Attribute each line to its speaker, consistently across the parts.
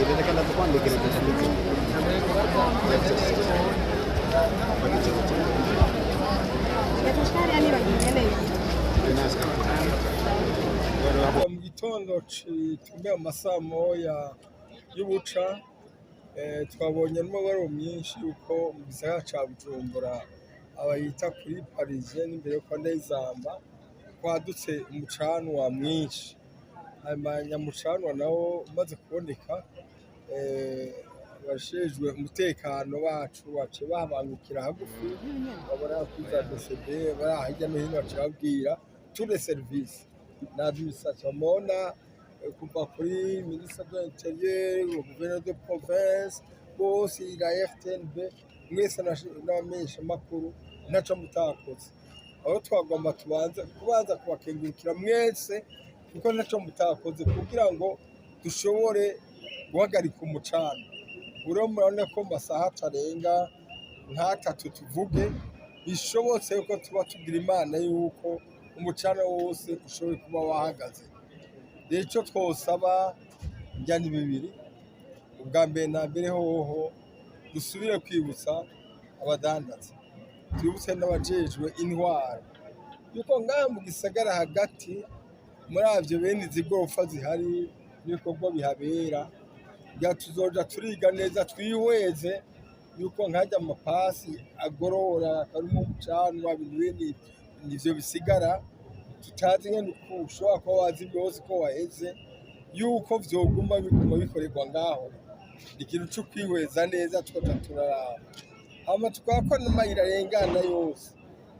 Speaker 1: reka ndakwandikira cyanditse
Speaker 2: mu gitondo tumwe mu masaa moya y'ubuca twabonye n'umubare mwinshi yuko mu gisagara ca Bujumbura abayita kuri Parisien n'imbere yo kwa Ndayizamba kwadutse umucanwa mwinshi. Abanyamucanwa nawo umaze kuboneka abashejwe umutekano bacu bace babangukira hagufi babona kwiza DCB bari hirya no hino bace babwira tous les services l'administration mona kuva kuri ministre de l'intérieur le gouverneur de province bose la RTNB mwese n'abamenyesha makuru ntaco mutakoze aho twagomba kubanza kubakengurukira mwese kuko ntaco mutakoze kugira ngo dushobore guhagarika umucana. Uro murabona ko masaha atarenga nk'atatu tuvuge bishobotse yuko tuba tugira imana yuko umucana wose ushoboye kuba wahagaze. Rero ico twosaba njyana bibiri ubwa mbere na mbere hoho dusubire kwibutsa abadandaza twibutse n'abajejwe intwaro yuko ngaha mu gisagara hagati muri avyo bene izi gorofa zihari n'ibikorwa bihabera bya tuzoja turiga neza twihweze yuko nkajya amapasi agorora karimo umucanwa bintu nivyo bisigara tutazi ngene ushobora kuba wazi byose ko waheze yuko vyoguma bikorerwa ngaho ikintu cyo kwihweza neza tukaja turaraba hama tukakora n'amayira arengana yose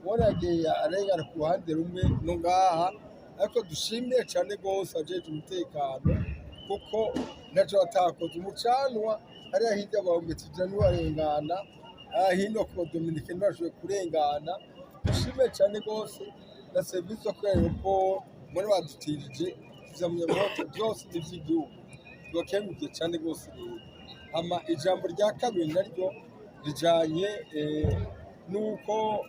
Speaker 2: woragiye arengana ku ruhande rumwe no ngaha ariko dushimiye cyane rwose ajeje umutekano kuko naco atakoze umucanwa ari hirya bahombe tujani warengana hino ko Dominique ndashoboye kurengana dushimiye cyane rwose na service yo ko muri badutirije vyamyamoto byose n'ivy'igihugu twakemukiye cyane rwose ama ijambo rya kabiri naryo rijanye nuko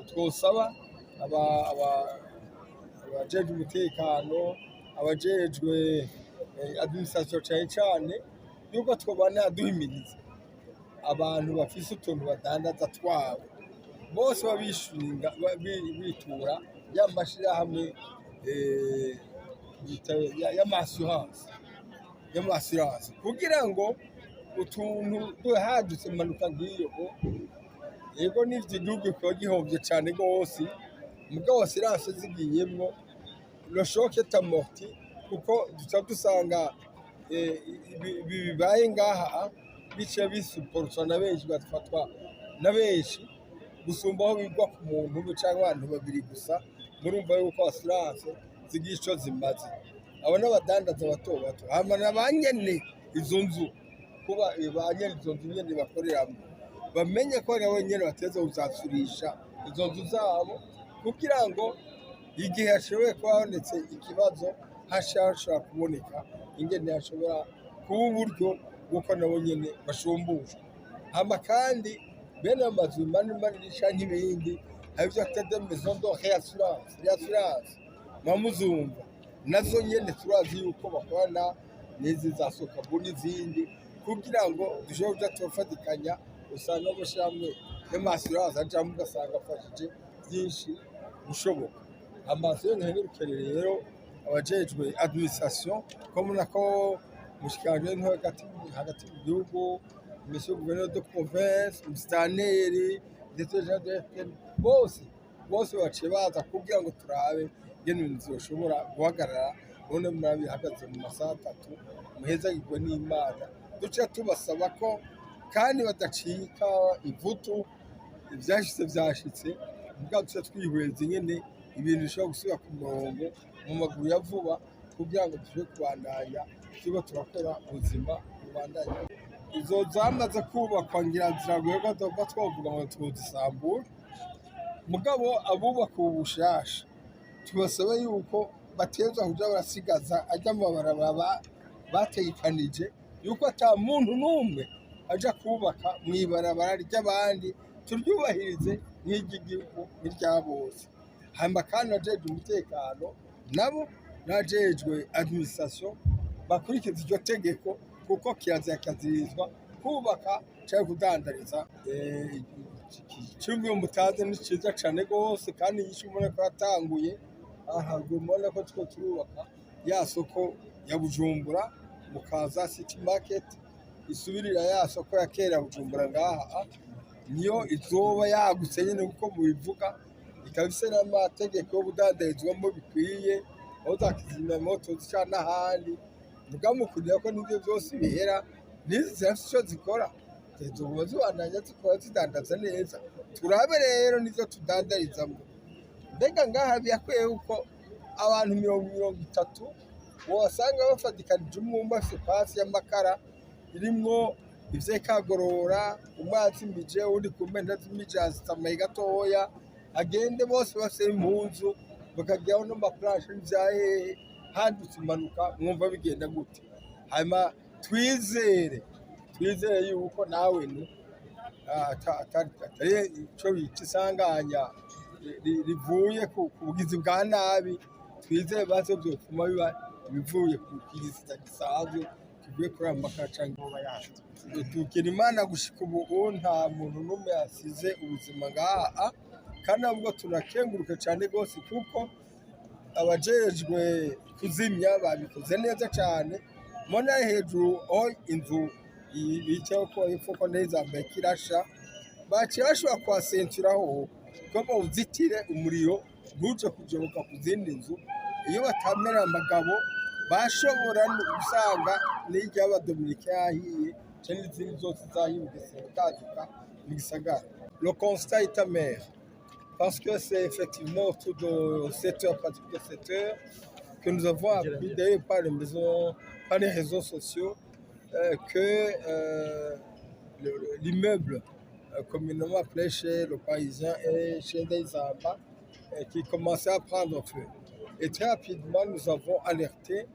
Speaker 2: twosaba abajejwe umutekano abajejwe administration cyane yuko twobana duhimiriza abantu bafise utuntu badandaza twabo bose babishinga bitura y'amashirahamwe y'amassurance kugira ngo utuntu duhadutse impanuka nk'iyo yego n'ivyo igihugu kiba gihomvye cane rwose mugabo assurance zigiyemwo le choc est amorti kuko duca dusanga bibaye ngaha bice bisuportwa na benshi bafatwa na benshi gusumba aho bigwa ku muntu canke abantu babiri gusa murumva yuko assurance zigira ico zimaze abo n'abadandaza bato bato hama n'abanyene izo nzu kuba banyene izo nzu nyene bakoreramwo bamenye ko nabo nyene bateze kuzasurisha izo nzu zabo kugira ngo igihe hashoboye kuba habonetse ikibazo hashobora kuboneka ingene hashobora kuba uburyo bw'uko nabo nyene bashumbushwa hama kandi bene amazu manini canke ibindi hari ivyo twita maison de réassurance mamuzumva nazo nyene turazi yuko bakorana n'izi za Sokabu n'izindi kugira ngo dushobore kuja turafatikanya usanga amashirahamwe y'amassurance ajamwo ugasanga afashije byinshi gushoboka. Amazu yo ntiheruke rero abajejwe administration ko muna ko mushikanje nto hagati mu gihugu monsieur gouverneur de province mustaneri ndetse bose baciye baza kugira ngo turabe ngene ibintu bishobora guhagarara none murabihagaze mu masaha 3 muhezagirwe n'Imana duce tubasaba ko kandi badacika ivutu ivyashitse mugabo duce twihweza nyene ibintu bishobora gusubira ku murongo mu maguru ya vuba kugira ngo dushobore kubandanya tuba turakora ubuzima bubandanya. Izo zamaze kubakwa ngira ziragoye ko twovuga ngo tuzisambura mugabo abubaka ubushasha tubasaba yuko bateza kuja barasigaza ajya mu barabara bategekanije yuko ata muntu n'umwe aja kubaka mwibarabara ry'abandi turyubahirize nk'igihugu n'irya bose hamba kandi ajejwe umutekano nabo najejwe administration bakurikiza iryo tegeko kuko kirazira kazirizwa kubaka cyangwa kudandariza. Icyumba mutazi ni cyiza cyane rwose kandi inyinshi ubona ko yatanguye. Aha ubona ko two turubaka ya soko ya Bujumbura mukaza City Market isubirira ya soko ya kera Bujumbura ngaha niyo izoba yagutse nyine kuko mubivuga ikaba ifite n'amategeko yo kudandarizwamo bikwiye aho zakizimya moto zica n'ahandi mugamukundira ko n'ibyo byose bihera n'izi zirafite icyo zikora ziguma zibandanya zikora zidandaza neza. Turabe rero nizo tudandarizamo. Mbega ngaha biyakwiye yuko abantu 30 wasanga bafatikanije umwumba afite pasi y'amakara irimwo ivyekagorora umwazi mbije undi kumenda zimije azitamaye gatoya agende bose bafite impunzu bakajyaho n'amaplanshe n'ivyahehe handutse impanuka mwumva bigenda gute. Hanyuma twizere yuko nawe ni atari ico bita isanganya rivuye ku bugizi bwa nabi. Twizere bazo byotuma biba bivuye ku kigizi gisanzwe kivuye kuri amakara cyangwa tukira Imana gushika ubu nta muntu n'umwe yasize ubuzima ngaha kandi ahubwo tunakenguruka cyane rwose kuko abajejwe kuzimya babikoze neza cyane. Mona hejuru aho inzu bicaye ko ifuko neza mbaye kirasha baciye bashobora kuhasenturaho ko bawuzitire umuriro ntuje kujoboka ku zindi nzu. Iyo batamera amagabo bashobora gusanga n'iry'abadominike yahiye cyangwa izindi zose zahiye mu gisagara. Le constat est amer parce que c'est effectivement autour de 7h, pratiquement de 7h, que nous avons appris d'ailleurs par les réseaux sociaux que l'immeuble communément appelé chez le Parisien et chez des Amba qui commençait à prendre feu. Et très rapidement, nous avons alerté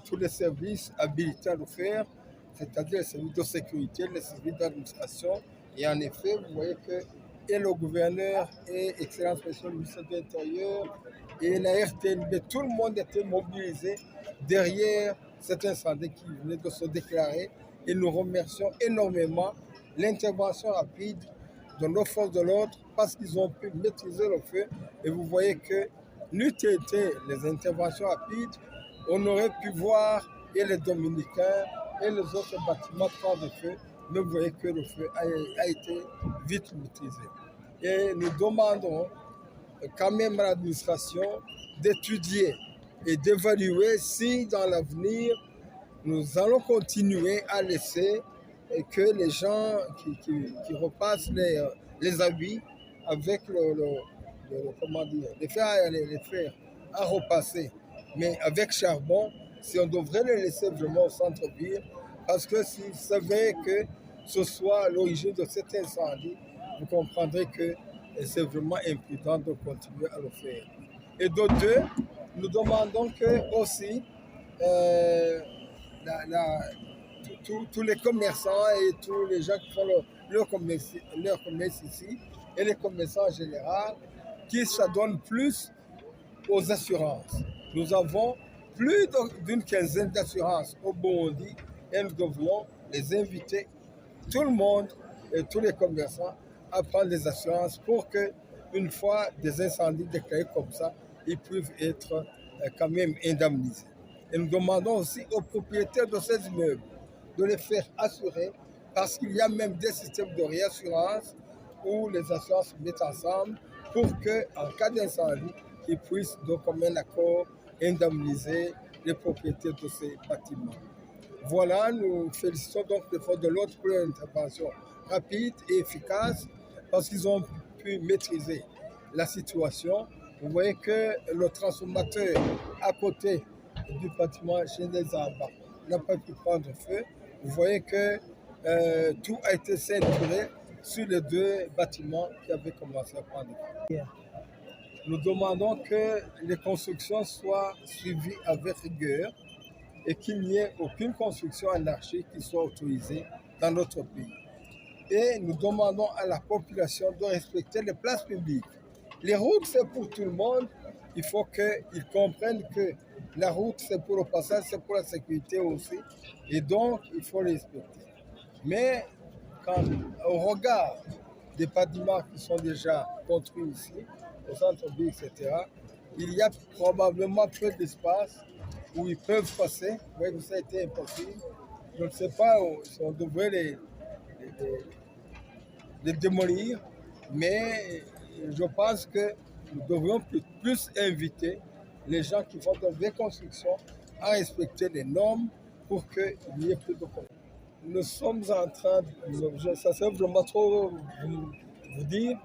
Speaker 2: tous les services habilités à le faire, c'est-à-dire les services de sécurité, les services d'administration. Et en effet, vous voyez que et le gouverneur et Excellence Monsieur le ministre de l'Intérieur et la RTNB, tout le monde était mobilisé derrière cet incendie qui venait de se déclarer. Et nous remercions énormément l'intervention rapide de nos forces de l'ordre parce qu'ils ont pu maîtriser le feu. Et vous voyez que n'eût été les interventions rapides, on aurait pu voir et les Dominicains et les autres bâtiments prendre feu. Mais vous voyez que le feu a été vite maîtrisé. Et nous demandons quand même à l'administration d'étudier et d'évaluer si dans l'avenir, nous allons continuer à laisser que les gens qui repassent les habits avec les fer à repasser, mais avec charbon, si on devrait les laisser vraiment au centre-ville, parce que si c'est vrai que ce soit l'origine de cet incendie, vous comprendrez que c'est vraiment imprudent de continuer à le faire. Et de deux, nous demandons que aussi tous les commerçants et tous les gens qui font leur commerce ici, et les commerçants en général, qui s'adonnent plus aux assurances. Nous avons plus d'une quinzaine d'assurances au Burundi et nous devons les inviter, tout le monde et tous les commerçants, à prendre des assurances pour que, une fois des incendies déclarés comme ça, ils puissent être quand même indemnisés. Et nous demandons aussi aux propriétaires de ces immeubles de les faire assurer parce qu'il y a même des systèmes de réassurance où les assurances se mettent ensemble pour qu'en cas d'incendie, ils puissent de commun accord indemniser les propriétaires de ces bâtiments. Voilà, nous félicitons donc les forces de l'ordre pour leur intervention rapide et efficace parce qu'ils ont pu maîtriser la situation. Vous voyez que le transformateur à côté du bâtiment chez les Amba n'a pas pu prendre feu. Vous voyez que tout a été ceinturé sur les deux bâtiments qui avaient commencé à prendre feu. Nous demandons que les constructions soient suivies avec rigueur et qu'il n'y ait aucune construction anarchique qui soit autorisée dans notre pays. Et nous demandons à la population de respecter les places publiques. Les routes, c'est pour tout le monde. Il faut qu'ils comprennent que La route, c'est pour le passage, c'est pour la sécurité aussi. Et donc, il faut respecter. Mais quand on regarde des bâtiments qui sont déjà construits ici, au centre-ville, etc., il y a probablement peu d'espace où ils peuvent passer. Vous voyez que ça a été impossible. Je ne sais pas si on devrait les démolir, mais je pense que nous devrions plus inviter les gens qui font des reconstructions à respecter les normes pour qu'il n'y ait plus de problèmes. Nous sommes en train, ça serait vraiment trop vous dire,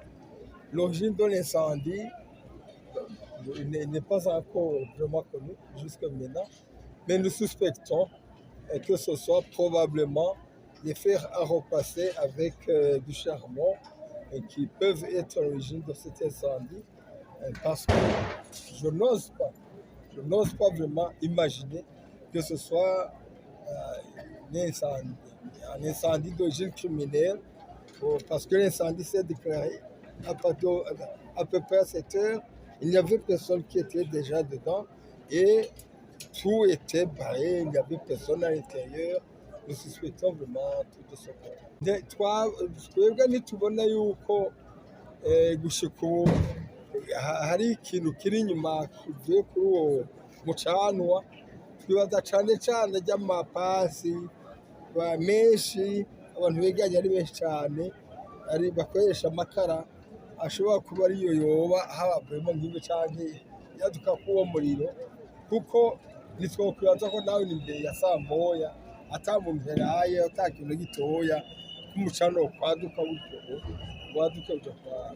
Speaker 2: l'origine de l'incendie n'est pas encore vraiment connue jusqu'à maintenant, mais nous suspectons que ce soit probablement des fers à repasser avec du charbon et qui peuvent être l'origine de cet incendie parce que je n'ose pas vraiment imaginer que ce soit un incendie d'origine criminelle parce que l'incendie s'est déclaré à peu près à 7 heures. Il n'y avait personne qui était déjà dedans et tout était barré, il n'y avait personne à l'intérieur. Nous suspectons vraiment tout de ce côté. Twebwe ntitubona yuko gushika ubu hari ikintu kiri inyuma kivuye kuri uwo mucanwa, twibaza cane cane ry'amapasi menshi, abantu begeranye ari benshi cane, bakoresha amakara, ashobora kuba ariyo yoba havuyemo nk'ibyo canke yaduka k'uwo muriro, kuko ntitwokwibaza ko nawe ni imbere ya saa moya ata muntu yaraye, ata kintu gitoya k'umucanwa kwaduka gutyo, waduka uja kwa